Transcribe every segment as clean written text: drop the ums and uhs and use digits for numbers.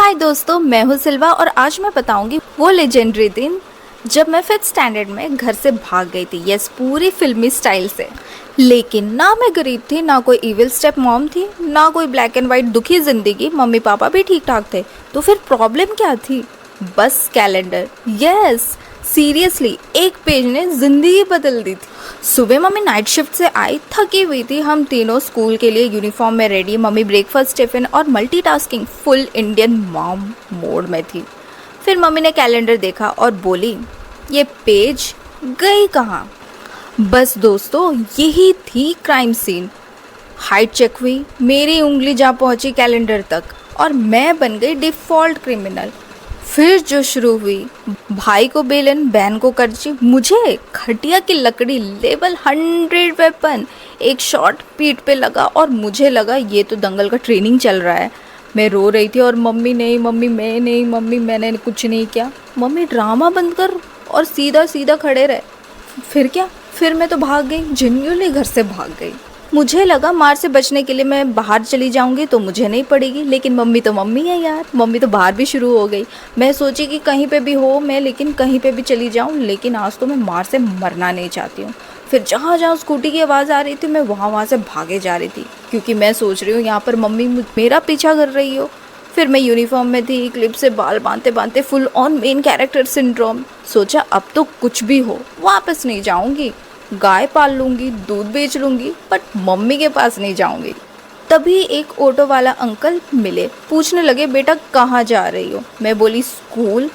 हाय दोस्तों, मैं हूँ सिल्वा और आज मैं बताऊंगी वो लेजेंडरी दिन जब मैं 5th स्टैंडर्ड में घर से भाग गई थी। यस, पूरी फिल्मी स्टाइल से। लेकिन ना मैं गरीब थी, ना कोई इविल स्टेप मॉम थी, ना कोई ब्लैक एंड वाइट दुखी जिंदगी। मम्मी पापा भी ठीक ठाक थे। तो फिर प्रॉब्लम क्या थी? बस कैलेंडर। यस, सीरियसली एक पेज ने जिंदगी बदल दी थी। सुबह मम्मी नाइट शिफ्ट से आई, थकी हुई थी। हम तीनों स्कूल के लिए यूनिफॉर्म में रेडी। मम्मी ब्रेकफास्ट, टिफिन और multitasking full Indian mom mode में थी। फिर मम्मी ने कैलेंडर देखा और बोली, ये पेज गई कहाँ? बस दोस्तों, यही थी क्राइम सीन। हाइट चेक हुई, मेरी उंगली जा पहुंची कैलेंडर तक और मैं बन गई डिफ़ॉल्ट क्रिमिनल। फिर जो शुरू हुई, भाई को बेलन, बहन को करची, मुझे खटिया की लकड़ी, लेवल 100 वेपन। एक शॉट पीठ पे लगा और मुझे लगा ये तो दंगल का ट्रेनिंग चल रहा है। मैं रो रही थी और मम्मी नहीं, मम्मी मैं नहीं, मम्मी मैंने कुछ नहीं किया। मम्मी ड्रामा बंद कर और सीधा सीधा खड़े रहे। फिर क्या? फिर मैं तो भाग गई, जेन्युइनली घर से भाग गई। मुझे लगा मार से बचने के लिए मैं बाहर चली जाऊंगी तो मुझे नहीं पड़ेगी, लेकिन मम्मी तो मम्मी है यार। मम्मी तो बाहर भी शुरू हो गई। मैं सोची कि कहीं पे भी हो मैं, लेकिन कहीं पे भी चली जाऊं, लेकिन आज तो मैं मार से मरना नहीं चाहती हूँ। फिर जहाँ जहाँ स्कूटी की आवाज़ आ रही थी मैं वहाँ से भागे जा रही थी, क्योंकि मैं सोच रही हूँ यहाँ पर मम्मी मेरा पीछा कर रही हो। फिर मैं यूनिफॉर्म में थी, क्लिप से बाल बांधते बांधते full on main character syndrome. सोचा अब तो कुछ भी हो वापस नहीं जाऊंगी, गाय पाल लूंगी, दूध बेच लूंगी, बट मम्मी के पास नहीं जाऊंगी। तभी एक ऑटो वाला अंकल मिले, पूछने लगे, बेटा कहाँ जा रही हो? मैं बोली स्कूल।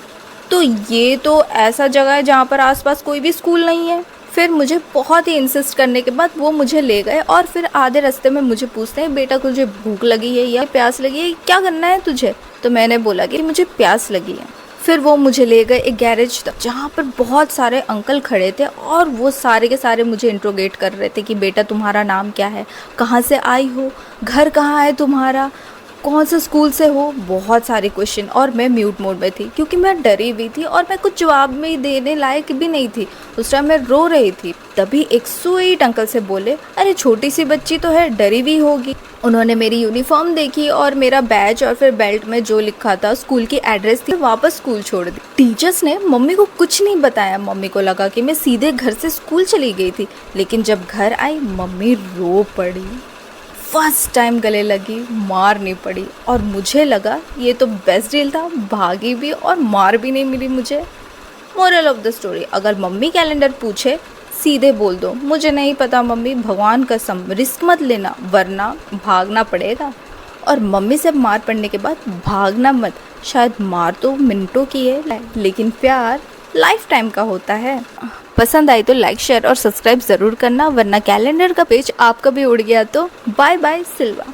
तो ये तो ऐसा जगह है जहाँ पर आसपास कोई भी स्कूल नहीं है। फिर मुझे बहुत ही इंसिस्ट करने के बाद वो मुझे ले गए और फिर आधे रास्ते में मुझे पूछते हैं, बेटा तुझे भूख लगी है या प्यास लगी है, क्या करना है तुझे? तो मैंने बोला कि मुझे प्यास लगी है। फिर वो मुझे ले गए एक गैरेज तक, जहाँ पर बहुत सारे अंकल खड़े थे और वो सारे के सारे मुझे इंट्रोगेट कर रहे थे कि बेटा तुम्हारा नाम क्या है, कहाँ से आई हो, घर कहाँ है तुम्हारा, कौन से स्कूल से हो, बहुत सारे क्वेश्चन। और मैं म्यूट मोड में थी क्योंकि मैं डरी हुई थी और मैं कुछ जवाब में देने लायक भी नहीं थी। उस टाइम मैं रो रही थी। तभी एक स्वीट अंकल से बोले, अरे छोटी सी बच्ची तो है, डरी भी होगी। उन्होंने मेरी यूनिफॉर्म देखी और मेरा बैज और फिर बेल्ट में जो लिखा था स्कूल की एड्रेस थी, वापस स्कूल छोड़ दी। टीचर्स ने मम्मी को कुछ नहीं बताया। मम्मी को लगा कि मैं सीधे घर से स्कूल चली गई थी, लेकिन जब घर आई मम्मी रो पड़ी। फर्स्ट टाइम गले लगी, मार नहीं पड़ी और मुझे लगा ये तो बेस्ट डील था, भागी भी और मार भी नहीं मिली मुझे। मोरल ऑफ द स्टोरी, अगर मम्मी कैलेंडर पूछे सीधे बोल दो, मुझे नहीं पता मम्मी, भगवान कसम रिस्क मत लेना वरना भागना पड़ेगा। और मम्मी से मार पड़ने के बाद भागना मत। शायद मार तो मिनटों की है, लेकिन प्यार लाइफ टाइम का होता है। पसंद आई तो लाइक, शेयर और सब्सक्राइब ज़रूर करना, वरना कैलेंडर का पेज आपका भी उड़ गया तो बाय बाय सिल्वा।